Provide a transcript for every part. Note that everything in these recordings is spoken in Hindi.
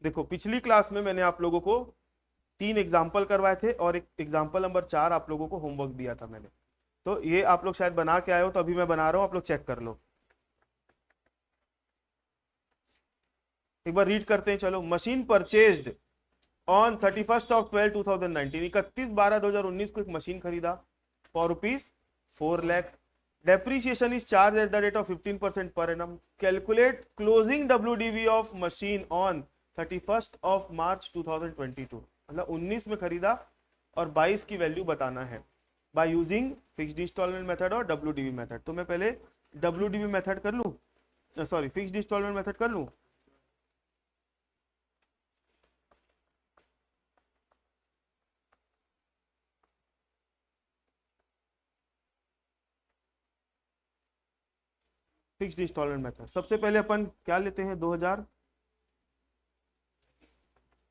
देखो पिछली क्लास में मैंने आप लोगों को 3 एग्जाम्पल करवाए थे और एक एग्जाम्पल नंबर 4 आप लोगों को होमवर्क दिया था मैंने। तो ये आप लोग शायद बना के आए हो, तो अभी मैं बना रहा हूँ, आप लोग चेक कर लो। एक बार रीड करते हैं, चलो। मशीन परचेज्ड ऑन 31/12/2019, 31/12/2019 को एक मशीन खरीदा for ₹4 lakh. Depreciation is charge at the rate of 15% per annum. Calculate closing WDV of machine on 31 March 2022। मतलब 19 में खरीदा और 22 की वैल्यू बताना है by using fixed instalment method और WDV मेथड। तो मैं पहले WDV मेथड कर लूं, सॉरी फिक्स्ड इंस्टॉलमेंट मेथड कर लूं। फिक्स्ड इंस्टॉलमेंट मेथड सबसे पहले अपन क्या लेते हैं, 2000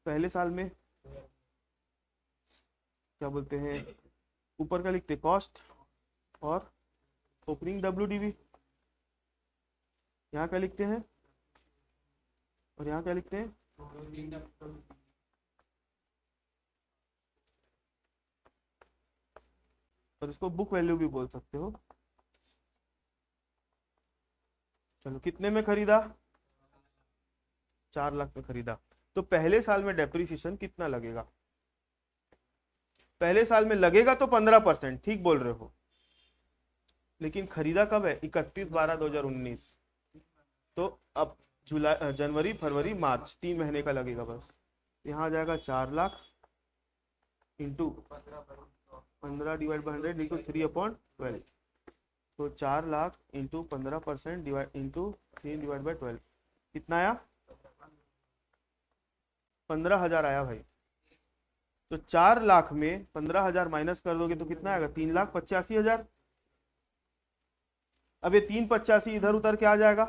पहले साल में क्या बोलते हैं, ऊपर का लिखते कॉस्ट और ओपनिंग WDV, यहाँ क्या लिखते हैं और यहाँ क्या लिखते हैं, और इसको बुक वैल्यू भी बोल सकते हो। चलो कितने में खरीदा, 4 लाख में खरीदा। तो पहले साल में डेप्रिसिएशन कितना लगेगा, पहले साल में लगेगा तो 15%, ठीक बोल रहे हो, लेकिन खरीदा कब है, 31/12/2019। तो अब जुलाई, जनवरी, फरवरी, मार्च, 3 महीने का लगेगा बस। यहाँ आ जाएगा 4 lakh into 15 divide by 100 into 3/12। तो 4 lakh into 15% divide into 3 divide by 12 कितना आया, 15,000 आया भाई। तो 4 लाख में 15,000 माइनस कर दोगे तो कितना आएगा, 3,85,000। अब ये 385 इधर उधर क्या आ जाएगा,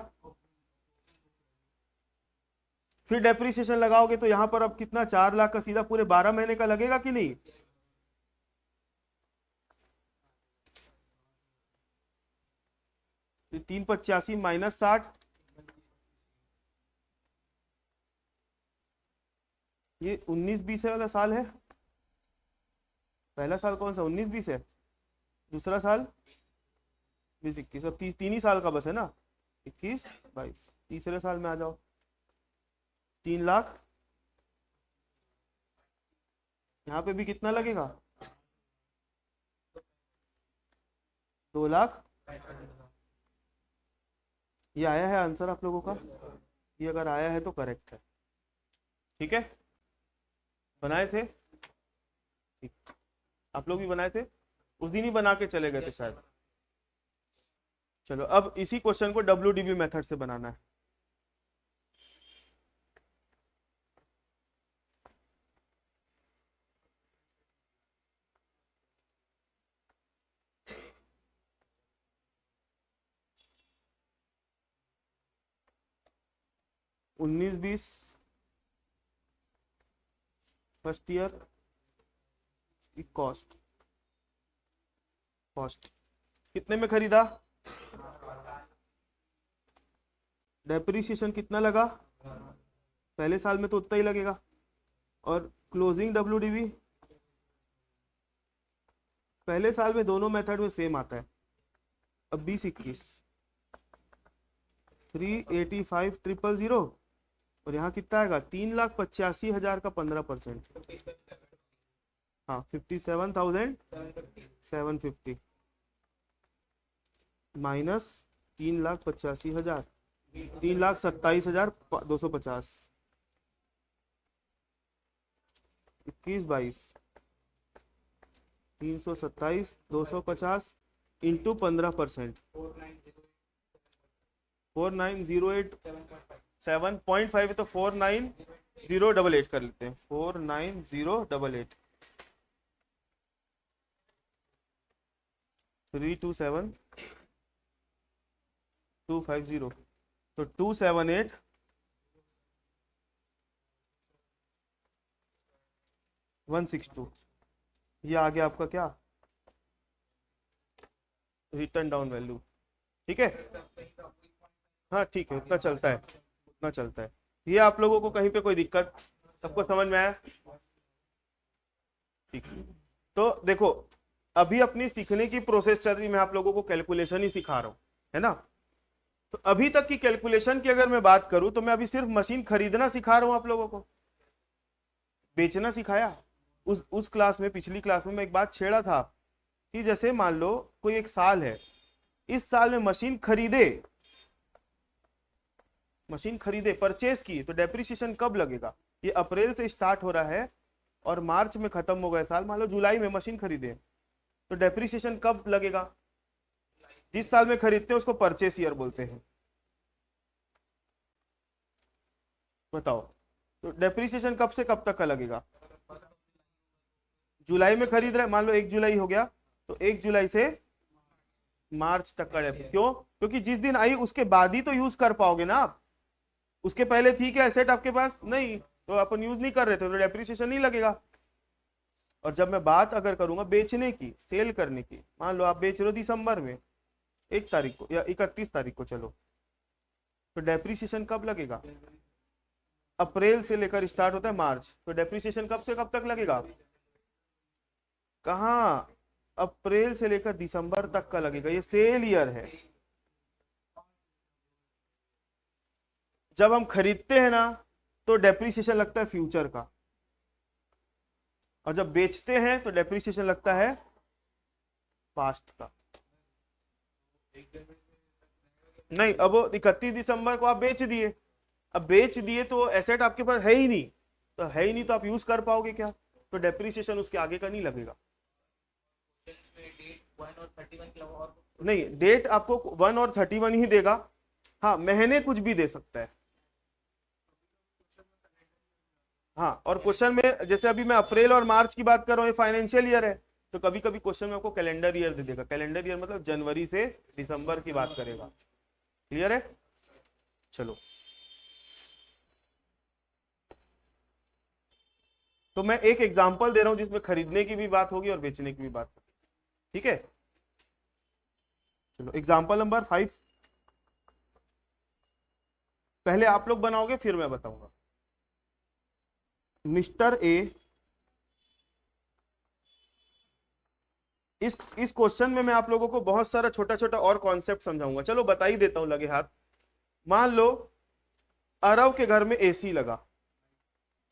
फिर डेप्रिसिएशन लगाओगे तो यहां पर अब कितना, 4 लाख का सीधा पूरे 12 महीने का लगेगा कि नहीं। तो 385 माइनस 60, ये 19-20 वाला साल है। पहला साल कौन सा, 19-20 है। दूसरा साल 20-21, अब 3 ही साल का बस है ना, 21-22। तीसरे साल में आ जाओ, 3 लाख, यहाँ पे भी कितना लगेगा, 2 लाख। ये आया है आंसर आप लोगों का, ये अगर आया है तो करेक्ट है, ठीक है। बनाए थे, ठीक, आप लोग भी बनाए थे, उस दिन ही बना के चले गए थे शायद। चलो अब इसी क्वेश्चन को WDV मेथड से बनाना है। उन्नीस बीस फर्स्ट ईयर की कॉस्ट, कॉस्ट कितने में खरीदा, डेप्रिसिएशन कितना लगा, पहले साल में तो उतना ही लगेगा, और क्लोजिंग WDV पहले साल में दोनों मेथड में सेम आता है। अब 20-21 385,000 और यहाँ कितना आएगा, 3,85,000 का 15%, हाँ 57,750 माइनस 3,85,000, 3,27,250, 21-22, 327,250 इंटू 15%, 49,087.5 है, तो 49,088 कर लेते हैं, 49,088, 327,250, तो 278,162। ये आ गया आपका क्या, रिटर्न डाउन वैल्यू, ठीक है। हाँ ठीक है, उतना चलता है, उतना चलता है। ये आप लोगों को कहीं पे कोई दिक्कत, सबको समझ में आया? ठीक, तो देखो अभी अपनी सीखने की प्रोसेस चल रही, मैं आप लोगों को कैलकुलेशन ही सिखा रहा हूं, है ना। तो अभी तक की कैलकुलेशन की अगर मैं बात करूं तो मैं अभी सिर्फ मशीन खरीदना सिखा रहा हूं आप लोगों को, बेचना सिखाया। उस क्लास में, पिछली क्लास में मैं एक बात छेड़ा था कि जैसे मान लो कोई एक साल है, इस साल में मशीन खरीदे परचेज की, तो डेप्रिसिएशन कब लगेगा? ये अप्रैल से स्टार्ट हो रहा है और मार्च में खत्म हो गया साल, मान लो जुलाई में मशीन खरीदे, तो डेप्रिसिएशन कब लगेगा? जिस साल में खरीदते हैं उसको परचेस ईयर बोलते हैं। बताओ, तो डेप्रिसिएशन कब से कब तक का लगेगा? जुलाई में खरीद रहे, मान लो 1 जुलाई हो गया, तो 1 जुलाई से मार्च तक का क्यों? क्योंकि जिस दिन आई उसके बाद ही तो यूज कर पाओगे ना आप, उसके पहले थी क्या एसेट आपके पास? नहीं, तो अपन यूज नहीं कर रहे थे, तो डेप्रिसिएशन नहीं लगेगा। और जब मैं बात अगर करूंगा बेचने की, सेल करने की, मान लो आप बेच रहे हो दिसंबर में 1 तारीख को या 31 तारीख को, चलो, तो डेप्रिसिएशन कब लगेगा? अप्रैल से लेकर स्टार्ट होता है मार्च, तो डेप्रिसिएशन कब से कब तक लगेगा? कहाँ, अप्रैल से लेकर दिसंबर तक का लगेगा, ये सेल ईयर है। जब हम खरीदते हैं ना तो डेप्रिसिएशन लगता है फ्यूचर का, और जब बेचते हैं तो डेप्रिसिएशन लगता है पास्ट का। नहीं, अब 31 दिसंबर को आप बेच दिए, अब बेच दिए तो एसेट आपके पास है ही नहीं, तो है ही नहीं तो आप यूज कर पाओगे क्या? तो डेप्रिसिएशन उसके आगे का नहीं लगेगा। नहीं, डेट आपको 1 और 31 ही देगा, हाँ महीने कुछ भी दे सकता है। हाँ, और क्वेश्चन में जैसे अभी मैं अप्रैल और मार्च की बात कर रहा हूँ, ये फाइनेंशियल ईयर है, तो कभी कभी क्वेश्चन में आपको कैलेंडर ईयर दे देगा। कैलेंडर ईयर मतलब जनवरी से दिसंबर की बात करेगा। क्लियर है? चलो, तो मैं एक एग्जांपल दे रहा हूं जिसमें खरीदने की भी बात होगी और बेचने की भी बात होगी, ठीक है। चलो, एग्जांपल नंबर 5 पहले आप लोग बनाओगे फिर मैं बताऊंगा। मिस्टर ए, इस क्वेश्चन में मैं आप लोगों को बहुत सारा छोटा छोटा और कॉन्सेप्ट समझाऊंगा। चलो बता ही देता हूं लगे हाथ। मान लो अरव के घर में एसी लगा,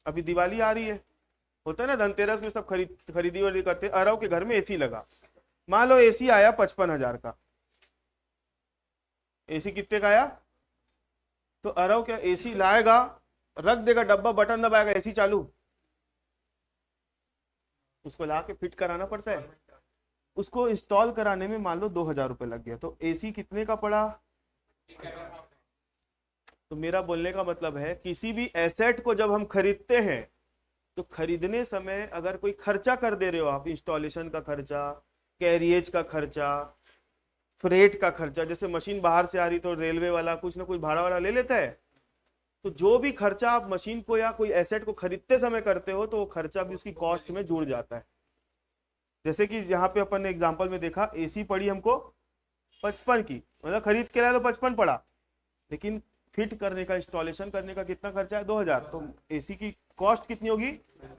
अभी दिवाली आ रही है, होता है ना धनतेरस में सब खरीदी वरीदी करते हैं, अरव के घर में एसी लगा। मान लो एसी आया 55,000 का। एसी कितने का आया? तो अरव क्या एसी लाएगा, रख देगा डब्बा, बटन दबाएगा, एसी चालू? उसको ला के फिट कराना पड़ता है। उसको इंस्टॉल कराने में मान लो 2,000 रुपए लग गया, तो एसी कितने का पड़ा? तो मेरा बोलने का मतलब है किसी भी एसेट को जब हम खरीदते हैं तो खरीदने समय अगर कोई खर्चा कर दे रहे हो आप, इंस्टॉलेशन का खर्चा, कैरियज का खर्चा, फ्रेट का खर्चा, जैसे मशीन बाहर से आ रही तो रेलवे वाला कुछ ना कुछ भाड़ा वाड़ा ले लेता है, तो जो भी खर्चा आप मशीन को या कोई एसेट को खरीदते समय करते हो तो वो खर्चा भी उसकी कॉस्ट में जुड़ जाता है। जैसे कि यहाँ पे अपन ने एग्जांपल में देखा, एसी पड़ी हमको 55 की, मतलब खरीद के लाया तो 55 पड़ा, लेकिन फिट करने का, इंस्टॉलेशन करने का कितना खर्चा है? 2,000। तो एसी की कॉस्ट कितनी होगी?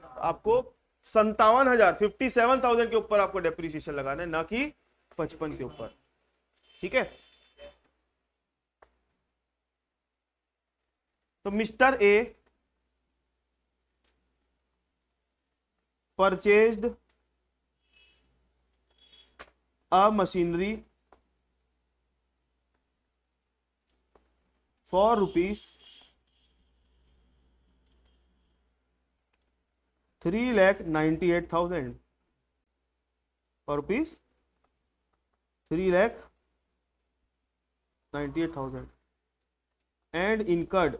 आपको 57,000, 57,000 के ऊपर आपको डेप्रिसिएशन लगाना है, ना कि 55 के ऊपर। ठीक है, तो mister A purchased a machinery for rupees 3,98,000, for rupees 3,98,000 and incurred।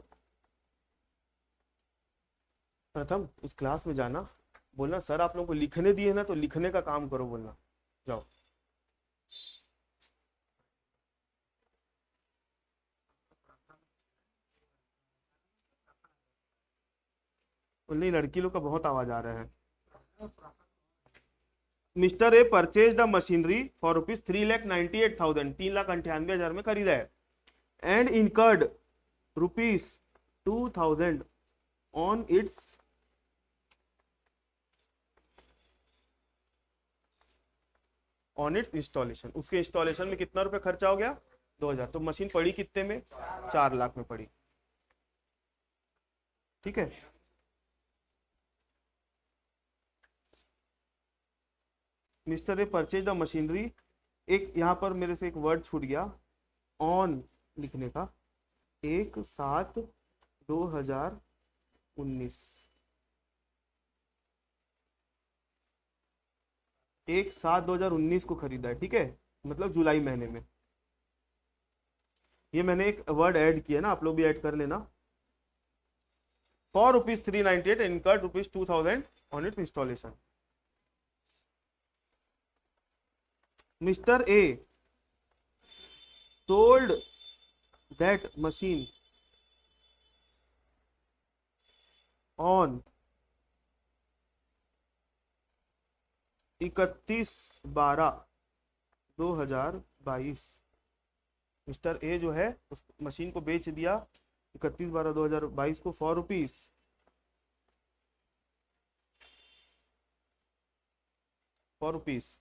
प्रथम उस क्लास में जाना, बोलना सर आप लोगों को लिखने दिए ना तो लिखने का काम करो, बोलना जाओ। नहीं, लड़की लोग का बहुत आवाज आ रहा है। Mister A purchase the machinery for rupees 3,98,000, 3,98,000 में खरीदा है, and incurred rupees 2000 on it's installation. उसके इंस्टॉलेशन में कितना रुपए खर्चा हो गया? 2000। तो मशीन पड़ी कितने में? 4 लाख में पड़ी। ठीक है। Mister A purchase the machinery, एक यहां पर मेरे से एक वर्ड छूट गया ऑन लिखने का, 1/7/2019, 1/7/2019 को खरीदा है। ठीक है, मतलब जुलाई महीने में। ये मैंने एक वर्ड ऐड किया ना, आप लोग भी ऐड कर लेना। For ₹398 incurred ₹2000 on it's installation. Mister A sold that machine on 31/12/2022। Mister A जो है उस मशीन को बेच दिया 31/12/2022 को ₹4, ₹4।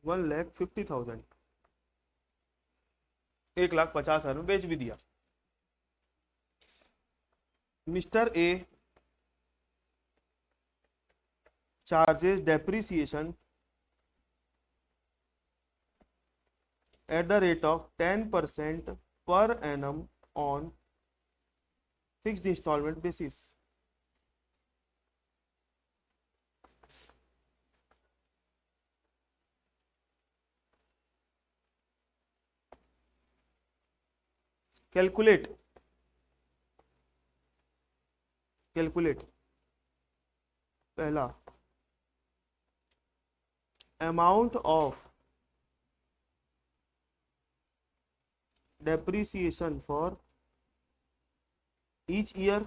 1,50,000, 1,50,000 में बेच भी दिया। Mister A charges depreciation at the rate of 10% per annum on fixed installment basis। Calculate पहला amount of depreciation for each year.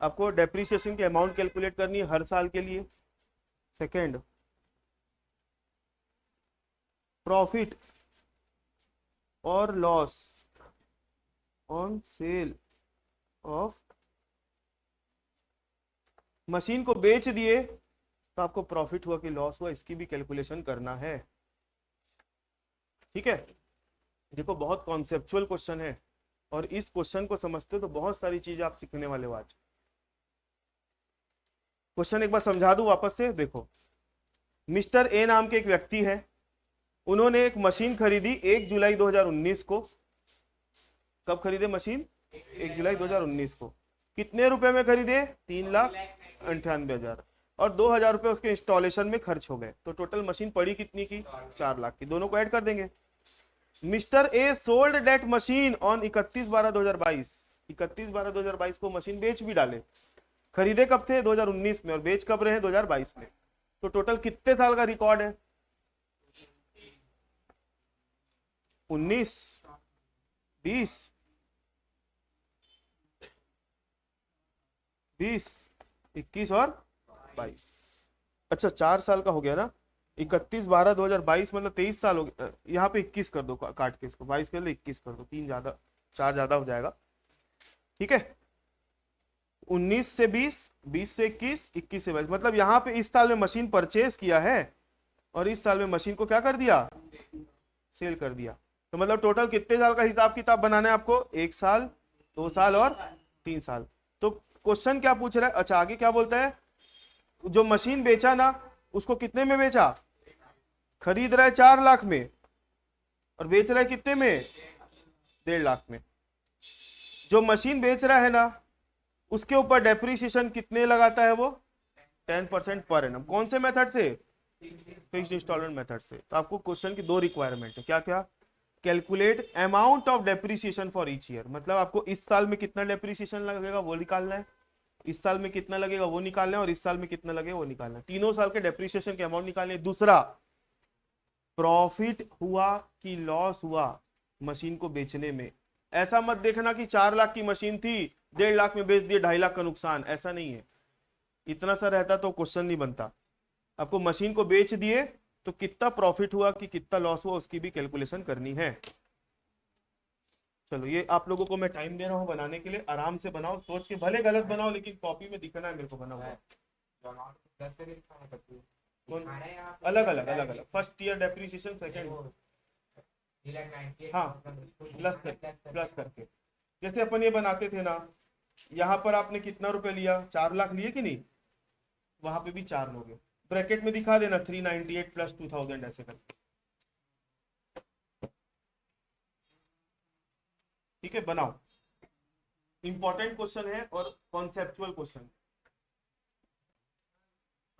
आपको डेप्रिसिएशन की अमाउंट कैलकुलेट करनी है हर साल के लिए। सेकंड, प्रॉफिट और loss on sale of, machine को बेच दिए तो आपको प्रॉफिट हुआ कि लॉस हुआ, इसकी भी कैलकुलेशन करना है। ठीक है, देखो बहुत कॉन्सेप्चुअल क्वेश्चन है और इस क्वेश्चन को समझते तो बहुत सारी चीजें आप सीखने वाले हो आज। क्वेश्चन एक बार समझा दूं वापस से। देखो, मिस्टर ए नाम के एक व्यक्ति है, उन्होंने एक मशीन खरीदी 1 जुलाई 2019 को। कब खरीदे मशीन? 1 जुलाई 2019 को। कितने रुपए में खरीदे? 3,98,000, और 2,000 रुपए उसके इंस्टॉलेशन में खर्च हो गए। तो टोटल मशीन पड़ी कितनी की? 4 लाख की। दोनों को ऐड कर देंगे। Mister A sold that machine on 31/12/2022। 31/12/2022 को मशीन बेच भी डाले। खरीदे कब थे? 2019 में, और बेच कब रहे हैं? 2022 में। तो टोटल कितने साल का रिकॉर्ड है? 19, 20, 21 और 22। अच्छा, 4 साल का हो गया ना। 31/12/2022 मतलब 23 साल हो गया। यहाँ पे 21 कर दो, काट के इसको 22 कर दो, 21 कर दो, 3 ज्यादा 4 ज्यादा हो जाएगा। ठीक है, 19 से 20, 20 से 21, 21 से 22, मतलब यहाँ पे इस साल में मशीन परचेज किया है और इस साल में मशीन को क्या कर दिया? सेल कर दिया। तो मतलब टोटल कितने साल का हिसाब किताब बनाना है आपको? 1 साल, 2 साल और 3 साल। तो क्वेश्चन क्या पूछ रहा है? अच्छा, आगे क्या बोलता है? जो मशीन बेचा ना, उसको कितने में बेचा? खरीद रहा है 4 लाख में और बेच रहा है कितने में? 1.5 लाख में। जो मशीन बेच रहा है ना, उसके ऊपर डेप्रिसिएशन कितने लगाता है वो? 10% पर एनम। कौन से मेथड से? फिक्स्ड इंस्टॉलमेंट मेथड से। तो आपको क्वेश्चन की 2 रिक्वायरमेंट है, क्या क्या? Calculate amount of depreciation for each year, मतलब आपको इस साल में कितना डेप्रिसिएशन लगेगा वो निकालना है, इस साल में कितना लगेगा वो निकालना है, और इस साल में कितना लगेगा वो निकालना है। तीनों साल के डेप्रिसिएशन के अमाउंट निकालने है। दूसरा, प्रॉफिट हुआ कि लॉस हुआ मशीन को बेचने में। ऐसा मत देखना कि 4 लाख की मशीन थी, 1.5 लाख में बेच दिए, 2.5 लाख का नुकसान। ऐसा नहीं है, इतना सा रहता तो क्वेश्चन नहीं बनता। आपको मशीन को बेच दिए तो कितना प्रॉफिट हुआ कि कितना लॉस हुआ उसकी भी कैलकुलेशन करनी है। चलो ये आप लोगों को मैं टाइम दे रहा हूँ बनाने के लिए, आराम से बनाओ, सोच के भले गलत बनाओ लेकिन कॉपी में दिखना है मेरे को बना हुआ। अलग अलग अलग अलग, फर्स्ट ईयर डेप्रिसिएशन, सेकंड, हाँ प्लस करके। जैसे अपन ये बनाते थे ना, यहाँ पर आपने कितना रुपए लिया, 4 लाख लिए कि नहीं, वहां पे भी 4 लोगे, ब्रैकेट में दिखा देना 398 प्लस 2000 ऐसे करके। ठीक है बनाओ, इंपॉर्टेंट क्वेश्चन है और कॉन्सेप्चुअल क्वेश्चन।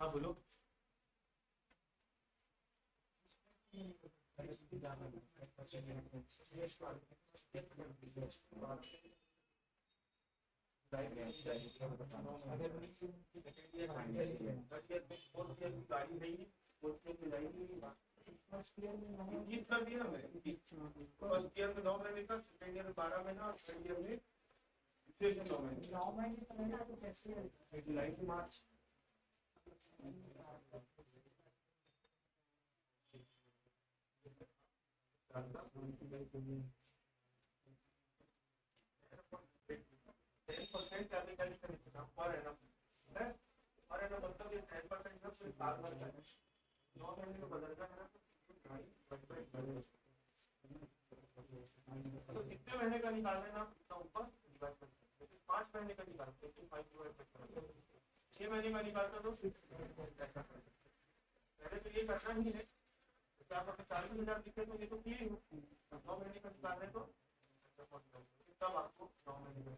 हाँ बोलो। फर्स्ट ईयर में 9 महीने का, सेकेंड ईयर में 12 महीना और थर्ड ईयर में फिर से 9 महीने, जुलाई से मार्च। तो कितने महीने का निकाल लेना उतना ऊपर डिवाइड कर, 5 महीने का निकालते हैं, 6 महीने का निकालते तो पहले तो ये करना ही है। जैसे आप अगर 40,000 दिखे तो ये तो किए ही, 9 महीने का निकाल रहे तो तब आपको 9 महीने का।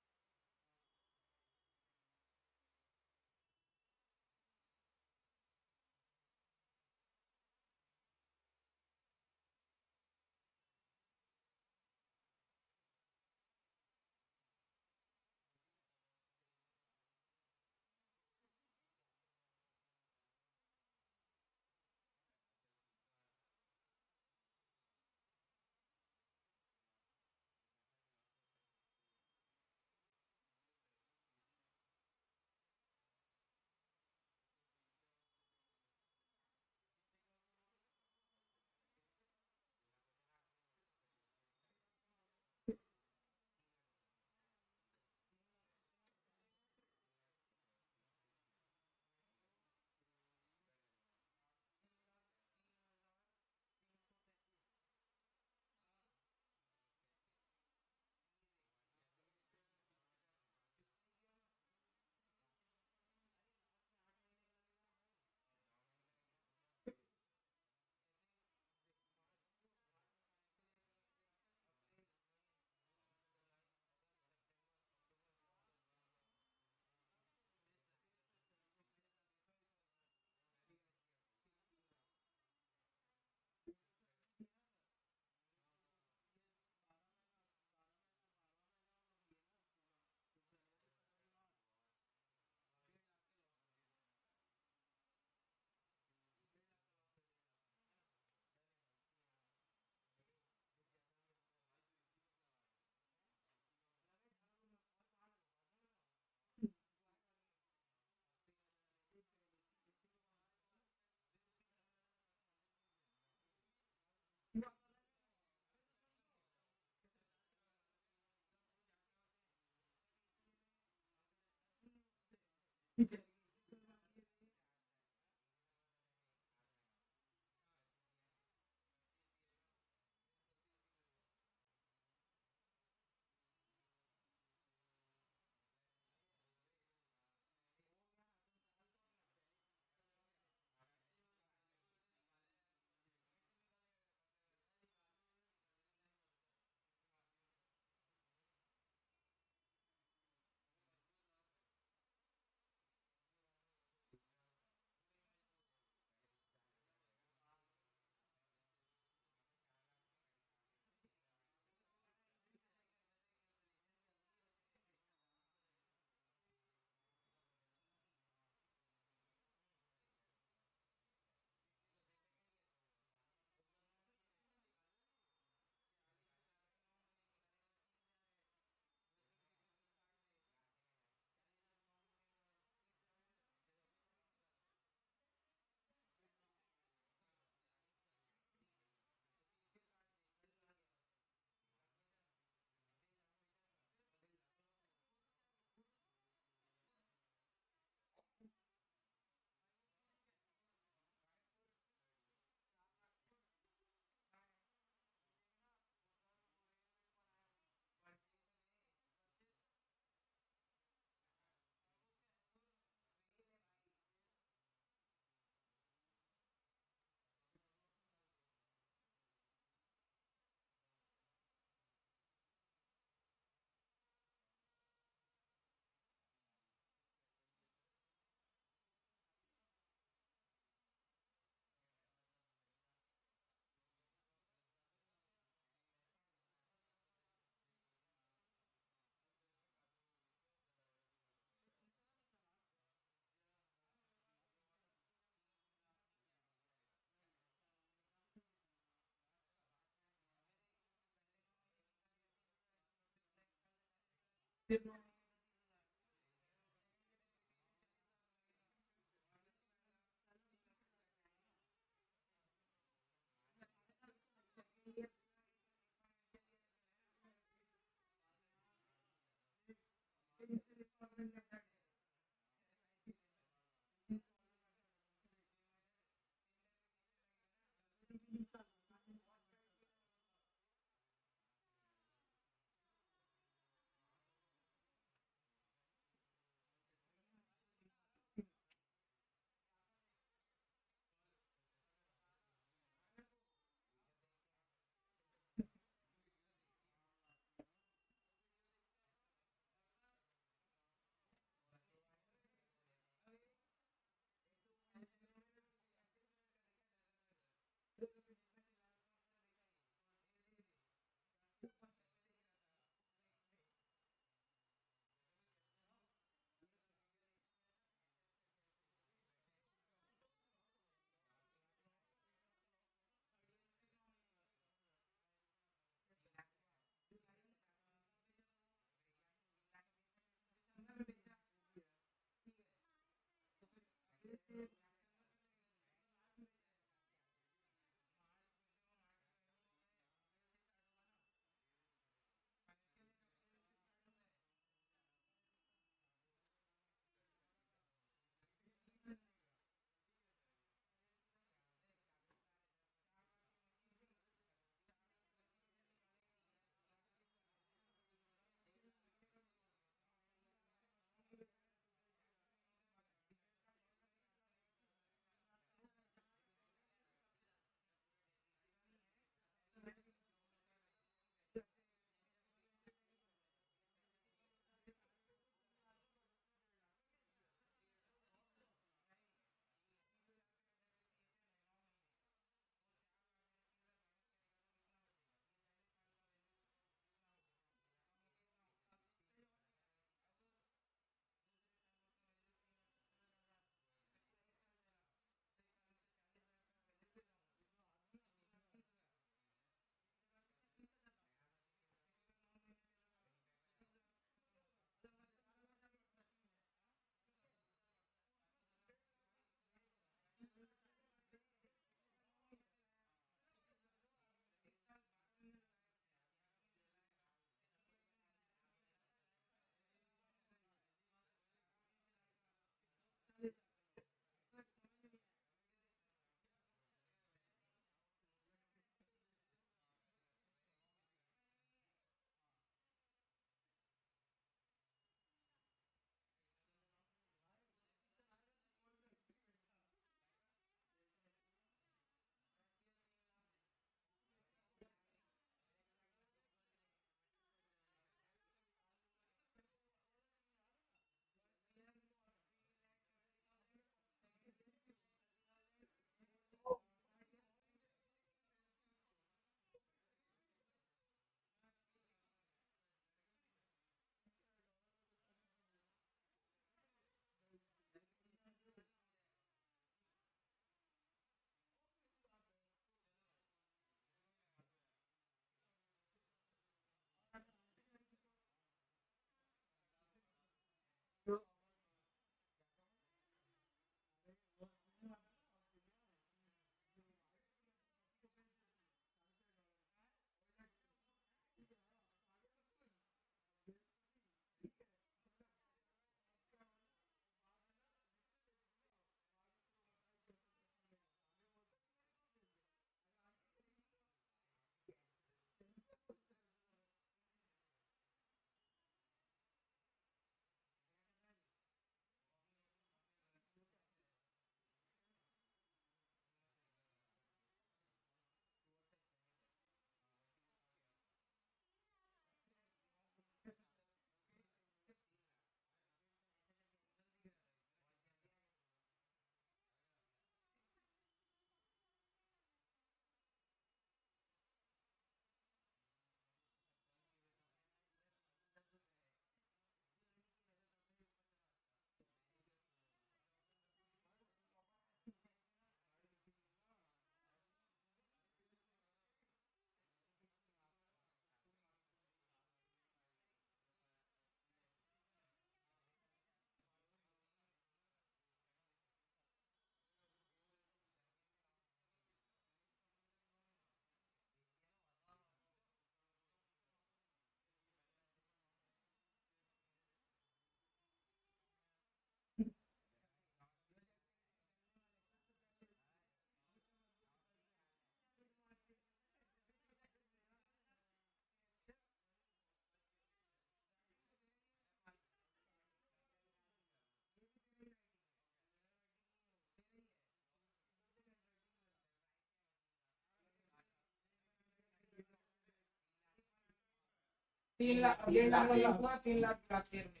3 लाख 1.5 लाख का लॉस हुआ, 3 लाख लास्ट ईयर में।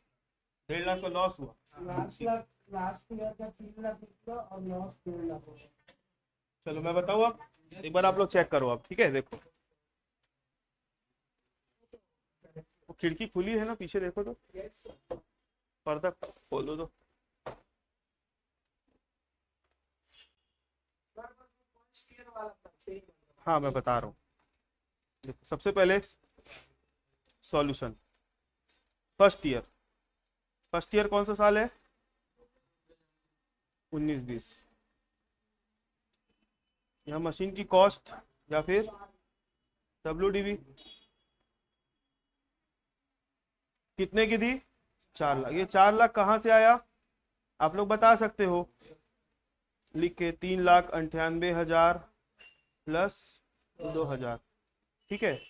1.5 लाख का लॉस हुआ। लास्ट ईयर का 3 लाख हुआ और लॉस 2 लाख हो गया। चलो मैं बताऊँ अब, एक बार आप लोग चेक करो अब, ठीक है। देखो वो खिड़की खुली है ना, पीछे देखो तो, पर्दा खोल दो तो। हाँ मैं बता रहा हूँ, देखो सबसे पहले सॉल्यूशन। फर्स्ट ईयर कौन सा साल है? 19-20। यहाँ मशीन की कॉस्ट या फिर WDV कितने की थी? 4 लाख। ये 4 लाख कहाँ से आया आप लोग बता सकते हो? लिख के 3,98,000 प्लस 2,000, ठीक है।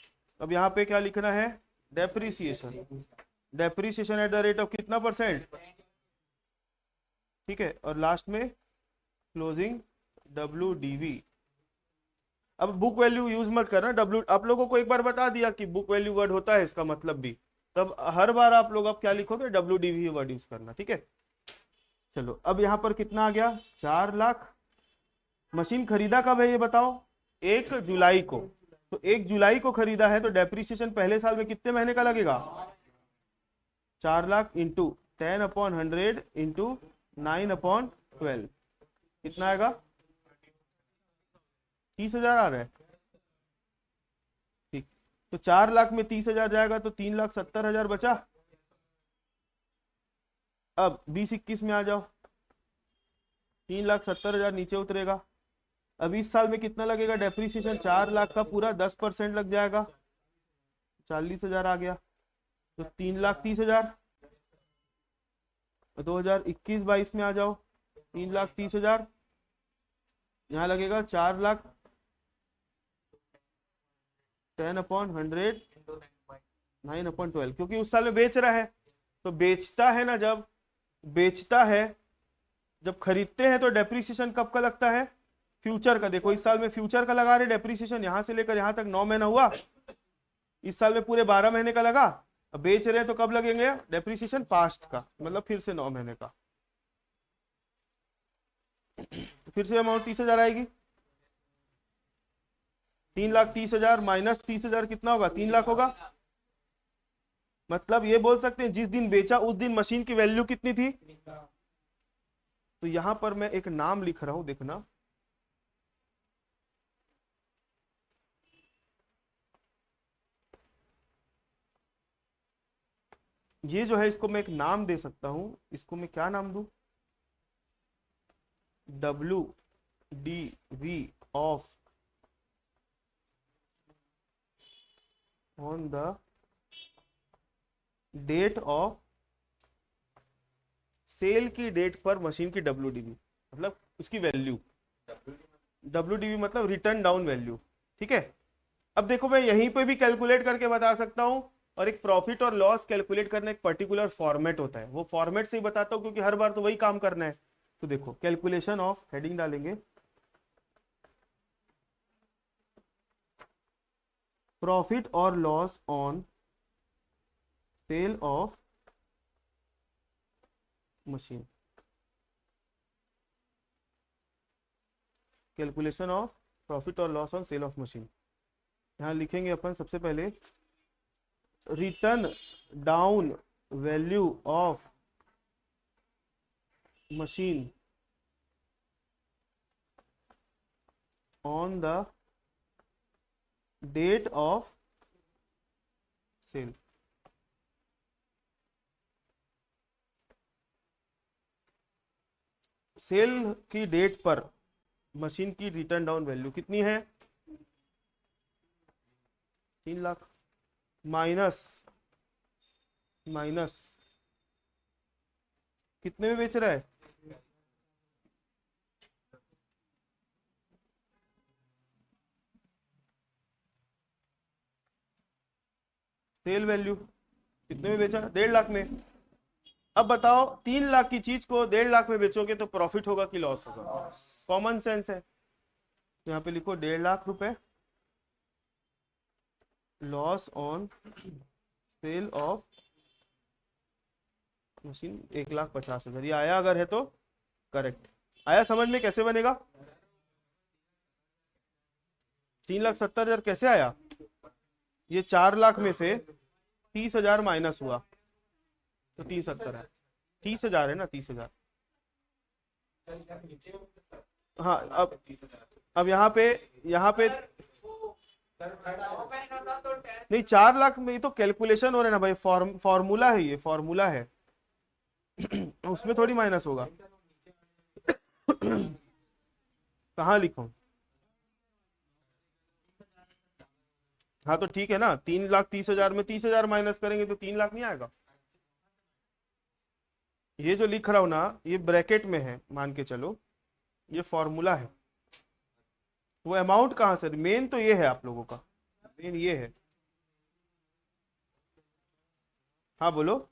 अब यहाँ पे क्या लिखना है? Depreciation. Depreciation at the rate of कितना परसेंट, ठीक है। और लास्ट में क्लोजिंग WDV। अब बुक वैल्यू यूज मत करना, डब्ल्यू आप लोगों को एक बार बता दिया कि बुक वैल्यू वर्ड होता है, इसका मतलब भी। तब हर बार आप लोग अब क्या लिखोगे? WDV वर्ड यूज करना, ठीक है। चलो अब यहाँ पर कितना आ गया? 4 लाख। मशीन खरीदा कब है ये बताओ? 1 जुलाई को। तो 1 जुलाई को खरीदा है तो डेप्रीसिएशन पहले साल में कितने महीने का लगेगा? 4 लाख इंटू 10/100 इंटू 9/12 कितना आएगा? 30,000 आ रहा है, ठीक। तो 4 लाख में 30,000 जाएगा तो 3,70,000 बचा। अब 20-21 में आ जाओ, 3,70,000 नीचे उतरेगा। अब इस साल में कितना लगेगा डेप्रीसिएशन? 4 लाख का पूरा 10% लग जाएगा, 40,000 आ गया। तो 3,30,000। 2021-22 में आ जाओ, 3,30,000। यहाँ लगेगा 4 लाख 10/100 9/12, क्योंकि उस साल में बेच रहा है। तो बेचता है ना, जब बेचता है, जब खरीदते हैं तो डेप्रीसिएशन कब का लगता है? फ्यूचर का। देखो इस साल में फ्यूचर का लगा रहे डेप्रीसिएशन, यहां से लेकर यहां तक 9 महीना हुआ। इस साल में पूरे 12 महीने का लगा। अब बेच रहे हैं तो कब लगेंगे डेप्रीसिएशन? पास्ट का, मतलब फिर से 9 महीने का। तो फिर से अमाउंट 30,000 आएगी। 3,30,000 माइनस 30,000 कितना होगा? 3 लाख होगा। मतलब ये बोल सकते हैं जिस दिन बेचा उस दिन मशीन की वैल्यू कितनी थी? तो यहां पर मैं एक नाम लिख रहा हूं, देखना। ये जो है इसको मैं एक नाम दे सकता हूं, इसको मैं क्या नाम दूं? WDV of on the date of sale की डेट पर मशीन की WDV, मतलब उसकी वैल्यू। WDV मतलब रिटर्न डाउन वैल्यू। ठीक है, अब देखो मैं यहीं पे भी कैलकुलेट करके बता सकता हूं, और एक प्रॉफिट और लॉस कैलकुलेट करना एक पर्टिकुलर फॉर्मेट होता है, वो फॉर्मेट से ही बताता हूं क्योंकि हर बार तो वही काम करना है। तो देखो कैलकुलेशन ऑफ, हेडिंग डालेंगे प्रॉफिट और loss on sale of machine, calculation of profit और loss on sale of machine. यहां लिखेंगे अपन सबसे पहले written down value of machine on the date of sale. Sale की डेट पर मशीन की रिटर्न डाउन वैल्यू कितनी है? 3 लाख माइनस माइनस कितने में बेच रहा है? सेल वैल्यू कितने में बेचा? 1.5 लाख में। अब बताओ 3 लाख की चीज को 1.5 लाख में बेचोगे तो प्रॉफिट होगा कि लॉस होगा? कॉमन सेंस है। यहाँ पे लिखो 1.5 लाख रुपए loss on sale of machine 1,50,000। ये आया अगर है तो करेक्ट आया। समझ में कैसे बनेगा? 3,70,000 कैसे आया? ये 4 लाख में से 30,000 माइनस हुआ तो 370 है। 30,000 है ना, 30,000। हाँ अब यहाँ पे नहीं, 4 लाख में, ये तो कैलकुलेशन हो रहा है ना भाई, फॉर्मूला है, ये फॉर्मूला है। उसमें थोड़ी माइनस होगा। कहाँ लिखूं? हाँ तो ठीक है ना, 3,30,000 में 30,000 माइनस करेंगे तो 3 लाख नहीं आएगा। ये जो लिख रहा हूं ना, ये ब्रैकेट में है मान के चलो, ये फॉर्मूला है। वो अमाउंट कहाँ से? मेन तो ये है आप लोगों का, मेन ये है। हाँ बोलो।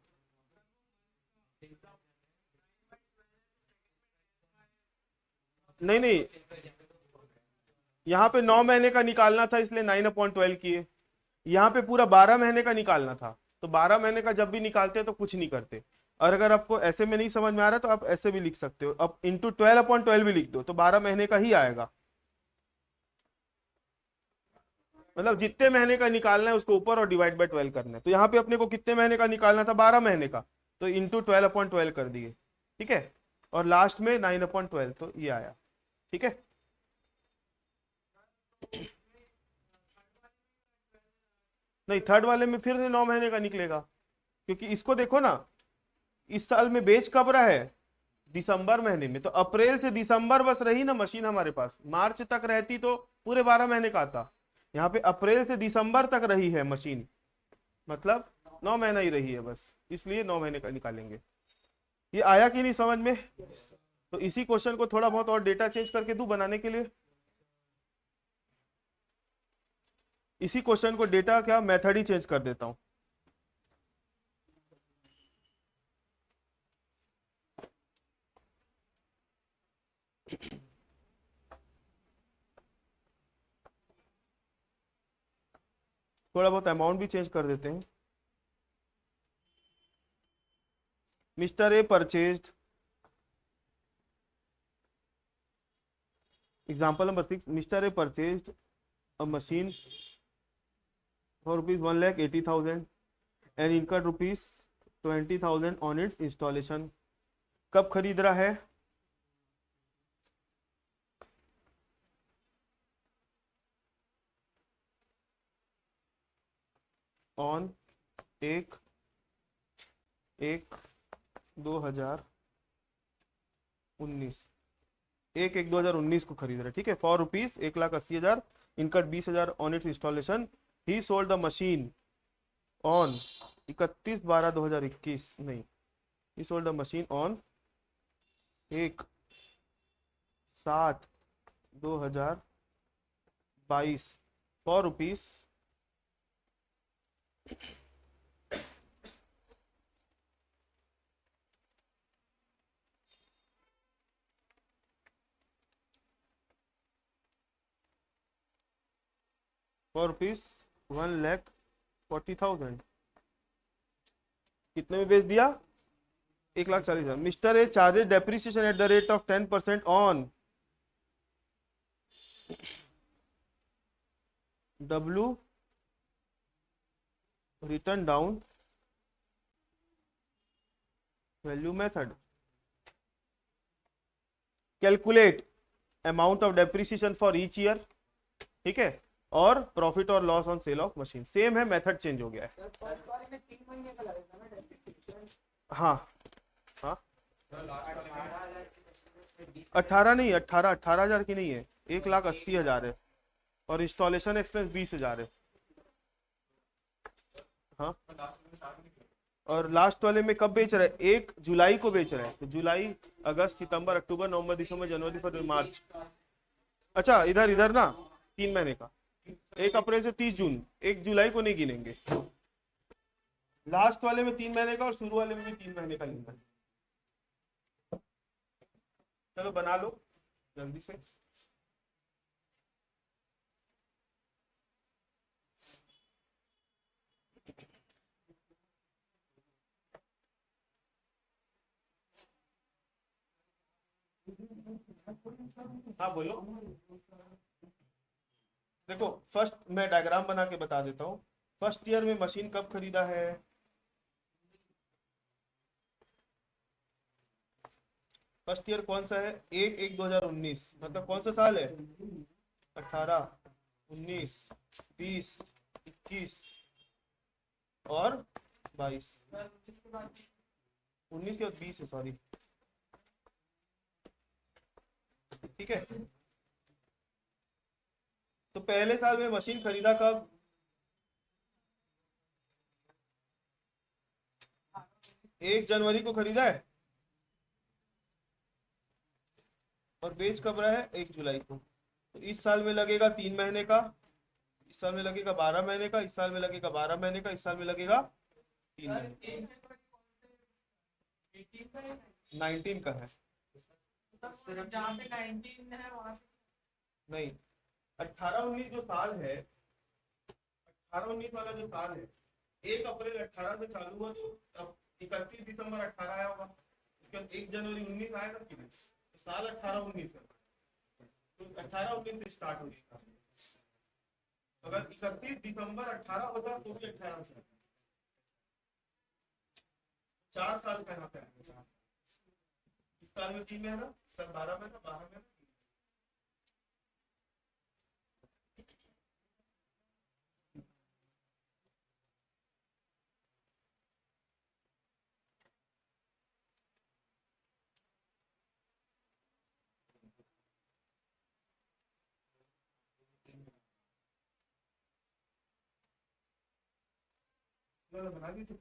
नहीं नहीं, यहाँ पे 9 महीने का निकालना था इसलिए 9/12 किए। यहाँ पे पूरा 12 महीने का निकालना था, तो 12 महीने का जब भी निकालते हैं तो कुछ नहीं करते। और अगर आपको ऐसे में नहीं समझ में आ रहा तो आप ऐसे भी लिख सकते हो, अब इंटू 12/12 भी लिख दो तो 12 महीने का ही आएगा। मतलब जितने महीने का निकालना है उसको ऊपर और डिवाइड बाय 12 करना है। तो यहाँ पे अपने को कितने महीने का निकालना था? 12 महीने का, तो इंटू 12/12 कर दिए। ठीक है, और लास्ट में 9/12, तो ये आया। ठीक है, नहीं थर्ड वाले में फिर 9 महीने का निकलेगा, क्योंकि इसको देखो ना, इस साल में बेच कब रहा है? दिसंबर महीने में। तो अप्रैल से दिसंबर बस रही ना मशीन हमारे पास, मार्च तक रहती तो पूरे 12 महीने का आता। यहाँ पे अप्रैल से दिसंबर तक रही है मशीन, मतलब 9 महीना ही रही है बस, इसलिए 9 महीने का निकालेंगे। ये आया कि नहीं समझ में? तो इसी क्वेश्चन को थोड़ा बहुत और डेटा चेंज करके दूं बनाने के लिए। इसी क्वेश्चन को डेटा क्या मेथड ही चेंज कर देता हूं। थोड़ा बहुत अमाउंट भी चेंज कर देते हैं। Mister A purchased, example number 6, mister A purchased a machine for ₹1,80,000 and incurred ₹20,000 on it's installation. कब खरीद रहा है? ऑन 1 एक 2019, 1/1/2019 को खरीद रहे, ठीक है, for rupees 1,80,000, इनकट 20,000 on it's installation. He sold the machine on 31/12/2021, नहीं, ही sold the machine on 1/7/2022 for rupees 1,40,000। कितने में बेच दिया? 1,40,000। Mister A charges depreciation at the rate of 10% on W written down value method. Calculate amount of depreciation for each year, ठीक है, और प्रॉफिट और loss on sale of machine. Same है, मेथड चेंज हो गया है। फर्स्ट वाले में 3 महीने का लगेगा ना डेप्रिसिएशन। हाँ हाँ, 18 नहीं, 18,000 की नहीं है, 1,80,000 है, और इंस्टॉलेशन एक्सपेंस 20,000 है। हाँ, और लास्ट वाले में कब बेच रहा है? 1 जुलाई को बेच रहा है, तो जुलाई, अगस्त, सितंबर, अक्टूबर, नवंबर, दिसंबर, जनवरी, फरवरी, मार्च। अच्छा, इधर इधर ना 3 महीने का, 1 अप्रैल से 30 जून, 1 जुलाई को नहीं गिनेंगे। लास्ट वाले में 3 महीने का और शुरू वाले में भी 3 महीने का लेना है। चलो बना लो जल्दी से। हाँ बोलो। देखो, फर्स्ट मैं डायग्राम बना के बता देता हूँ। फर्स्ट ईयर में मशीन कब खरीदा है? फर्स्ट ईयर कौन सा है? 1/1/2019, मतलब कौन सा साल है? 18, 19, 20, 21 और 22। 19 के बाद 20 है, सॉरी, ठीक है। तो पहले साल में मशीन खरीदा कब? 1 जनवरी को खरीदा है, और बेच कब रहा है? 1 जुलाई को। तो इस साल में लगेगा 3 महीने का, इस साल में लगेगा 12 महीने का, इस साल में लगेगा 12 महीने का, इस साल में लगेगा 3 महीने। 19 का है, जहाँ पे 19 है वहाँ नहीं, 18-19 जो साल है, 18-19 वाला जो साल है, 1 अप्रैल 18 से चालू हुआ, तो अब 31 दिसंबर 18 आया होगा, उसके बाद 1 जनवरी 19 आएगा कि नहीं? तो साल 18-19 है, तो 18-19 से स्टार्ट हो गया। अगर 31 दिसंबर 18 होता तो भी 18 से 4 साल का यहाँ पे आएगा। इस साल में 3 महीना, इस साल 12 महीना, 12 महीना। बना दी थी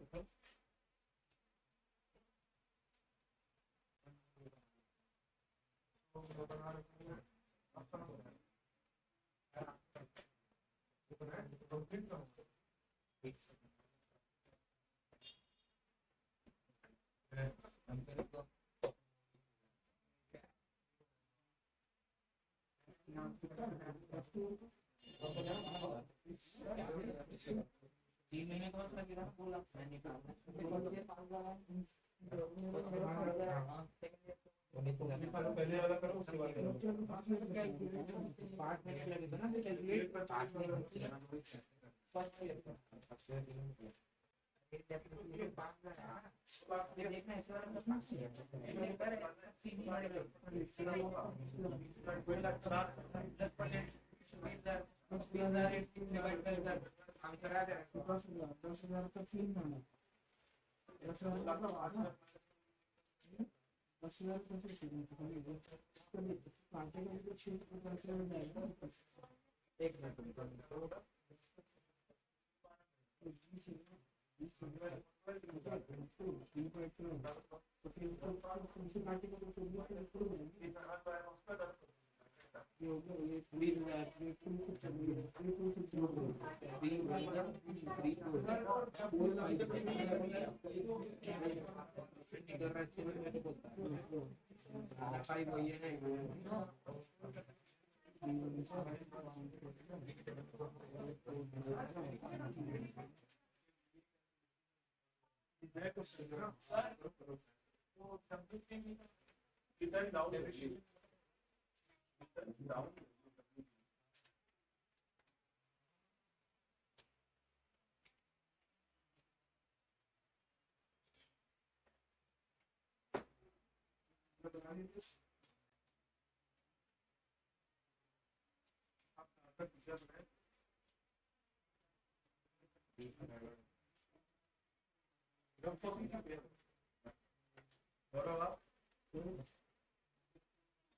पहले वाला करो, उसके बाद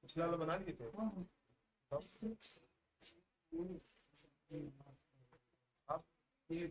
पिछला वाला बना लिए थे। आप ये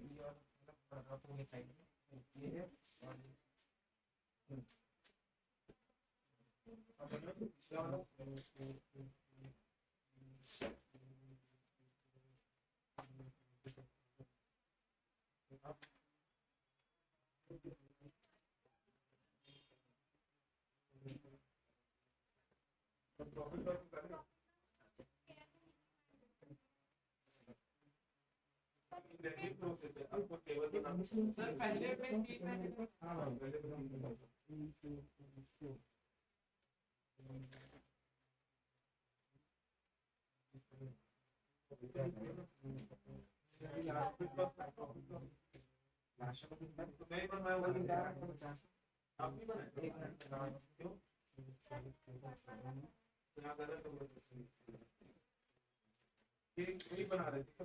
बना रहे थे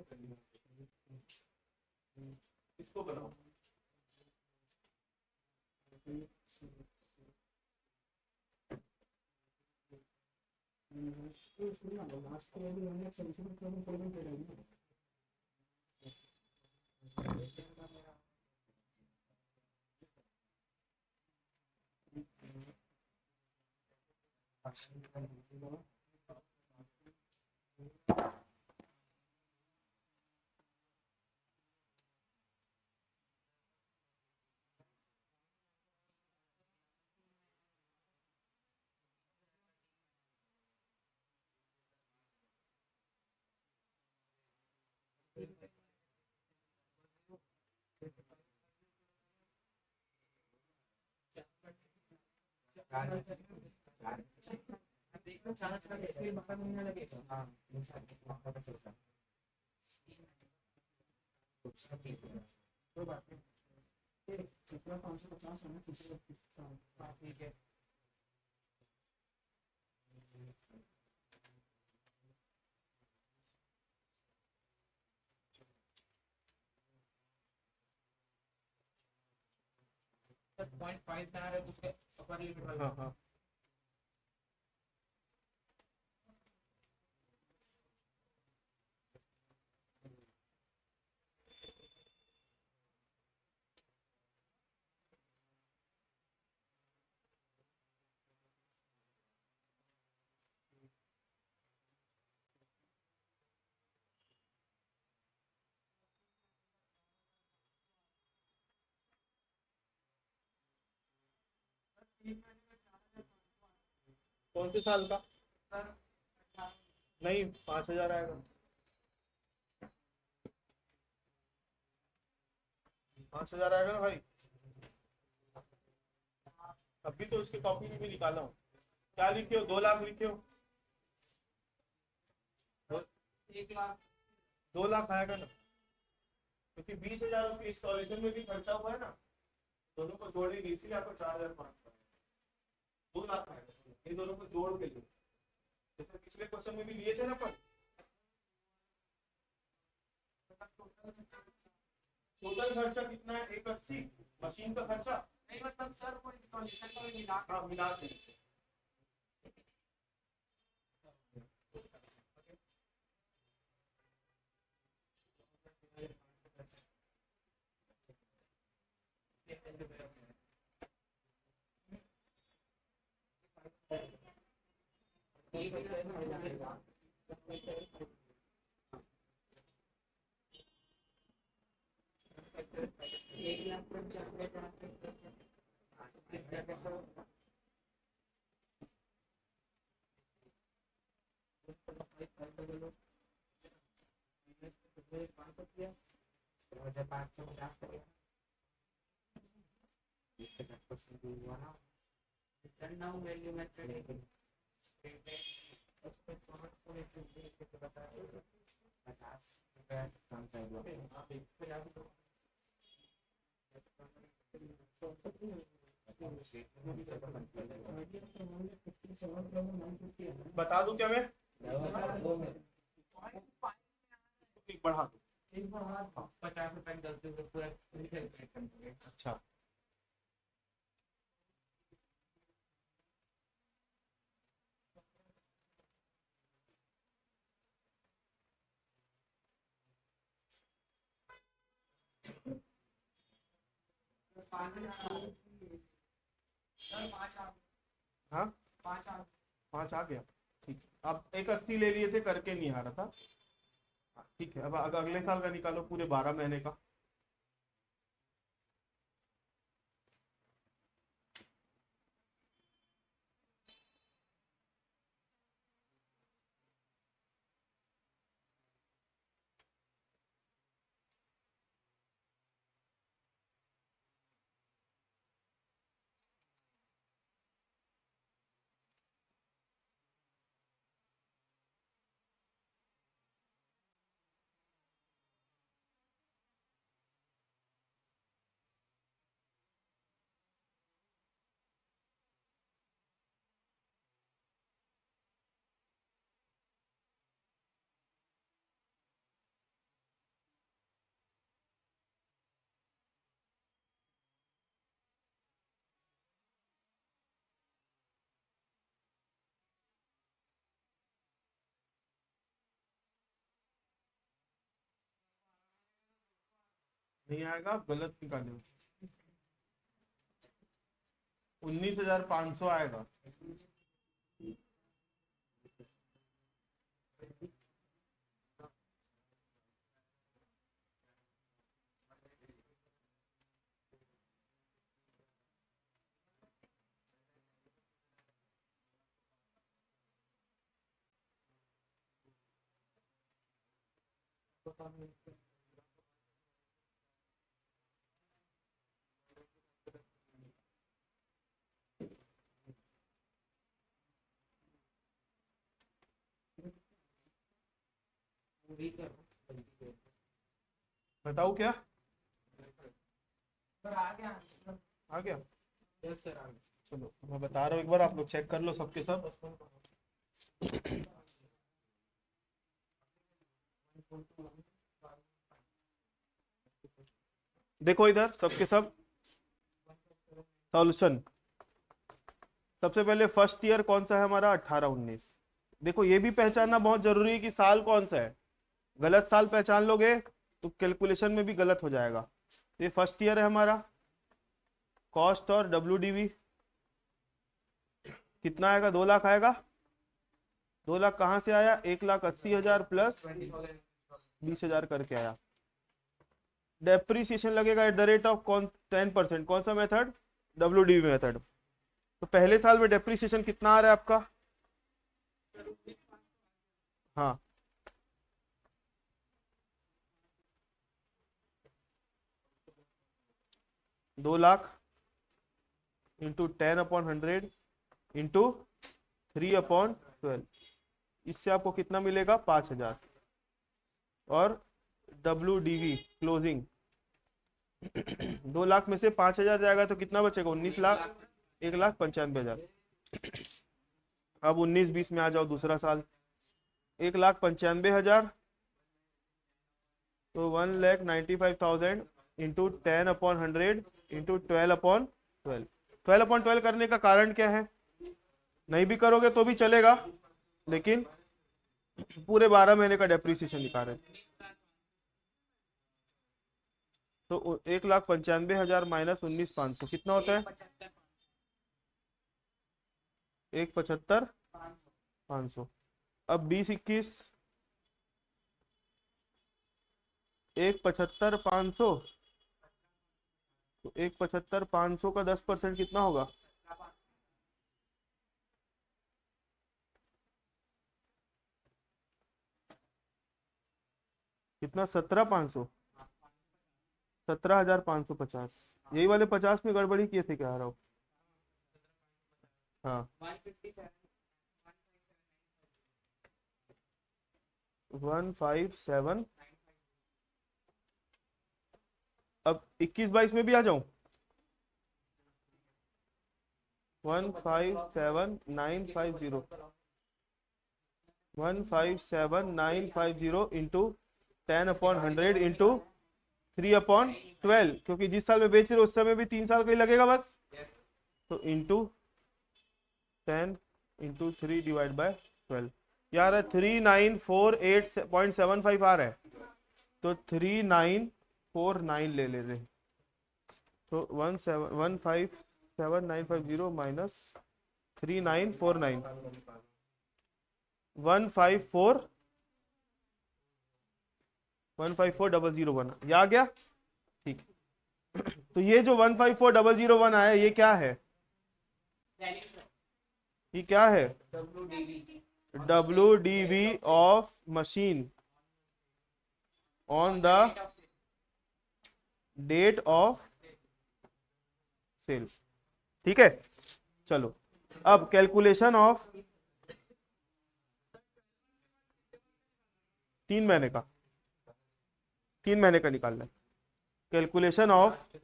इसको बनाओ। पॉइंट 5 बना रहे तो उसके अपर लिमिट हाँ हाँ कौन से साल का? नहीं 5,000 आएगा। 5,000 आएगा ना भाई। अभी तो उसकी कॉपी भी निकाला हूँ। क्या लिखे हो? 2 लाख लिखे हो? 1 लाख 2 लाख आएगा ना, क्योंकि 20,000 उसकी इंस्टॉलेशन में भी खर्चा हुआ है ना, दोनों को जोड़ेंगे इसीलिए आपको 4,500 2 लाख आएगा। ये दोनों को जोड़ के लो, जैसे पिछले क्वेश्चन में भी लिए थे ना अपन। टोटल खर्चा कितना है? 180 मशीन का खर्चा नहीं मतलब सर वो इंस्टॉलेशन का भी मिला हाँ मिला देंगे। नाउ वैल्यू मेथड 57,950 है। बता दूं क्या मैं, एक बढ़ा दूं। एक बार हाथ 50% गलती से पूरा कैलकुलेट करते हैं। अच्छा सर 5 हाँ 5 आ गया, ठीक है। अब एक 80 ले लिए थे, करके नहीं आ रहा था। हाँ, ठीक है। अब अगले साल का निकालो, पूरे 12 महीने का। नहीं आएगा, आप गलत निकाले। 19,500 आएगा। बताओ क्या सर आ गया आंसर। आ गया? यस सर आ गया। चलो मैं बता रहा हूँ, एक बार आप लोग चेक कर लो सबके सब। देखो इधर सबके सब सॉल्यूशन। सबसे पहले फर्स्ट ईयर कौन सा है हमारा, 18-19। देखो ये भी पहचानना बहुत जरूरी है कि साल कौन सा है। गलत साल पहचान लोगे तो कैलकुलेशन में भी गलत हो जाएगा। ये फर्स्ट ईयर है हमारा। कॉस्ट और WDV कितना आएगा, 2 लाख आएगा। 2 लाख कहाँ से आया, 1,80,000 प्लस 20,000 करके आया। डेप्रीसिएशन लगेगा एट द रेट ऑफ 10%। कौन सा मेथड, WDV मेथड। तो पहले साल में डेप्रीसिएशन कितना आ रहा है आपका, हाँ 2 लाख इंटू 10/100 इंटू 3/12। इससे आपको कितना मिलेगा, 5,000। और WDV क्लोजिंग 2 लाख में से 5,000 जाएगा तो कितना बचेगा, 19 लाख, 1,95,000। अब 19-20 में आ जाओ, दूसरा साल 1,95,000। तो 1,95,000 इंटू 10/100 इंटू 12/12 12 करने का कारण क्या है? नहीं भी करोगे तो भी चलेगा, लेकिन पूरे 12 महीने का डेप्रीसिएशन दिखा रहे हैं। तो 1,95,000 माइनस 19,500 कितना होता है? 1,75,500। अब 20-21 1,75,500, तो 1,75,500 का 10% कितना होगा? कितना? 17,500, 17,550। यही वाले 50 में गड़बड़ी किए थे क्या? रहा हो। हाँ, 157। अब 21-22 में भी आ जाऊं? 157,950, 157,950 इंटू 10/100 इंटू 3/12, क्योंकि जिस साल में बेच रहे हो उस समय भी 3 साल का ही लगेगा बस। तो इंटू 10 इंटू 3 डिवाइड बाय 12, यार 3948.75 आ रहा है, तो 3949 ले ले रहे। तो 157,950 माइनस 3949, 154,001 ये आ गया। ठीक, तो ये जो 154,001 आया ये क्या है? ये क्या है? WDV of machine on the date of sale. ठीक है, चलो अब कैलकुलेशन ऑफ 3 महीने का, 3 महीने का निकालना है। कैलकुलेशन ऑफ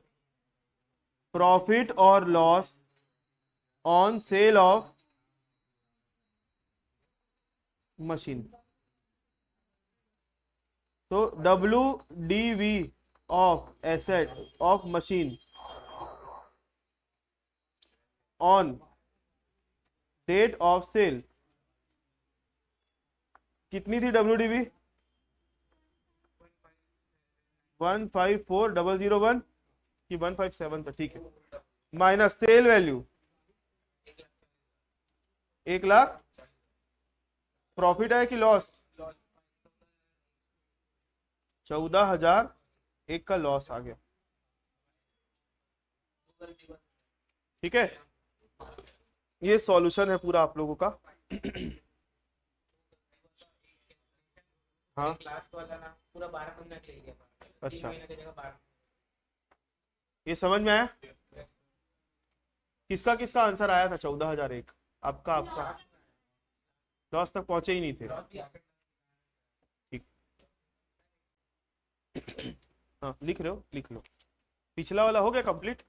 प्रॉफिट और loss on sale of machine. तो WDV of asset of machine on date of sale कितनी थी? WDV 154,001 की 157 था, ठीक है, माइनस सेल वैल्यू 1,00,000, प्रॉफिट है कि लॉस? 14,001 का लॉस आ गया। ठीक है, ये सॉल्यूशन है पूरा आप लोगों का। हाँ, लास्ट वाला ना पूरा 12 महीने के लिए। अच्छा, 3 महीने की जगह 12। ये समझ में आया? किसका किसका आंसर आया था? 14,001 आपका लॉस तक पहुंचे ही नहीं थे। ठीक, हाँ लिख रहे हो, लिख लो। पिछला वाला हो गया कंप्लीट।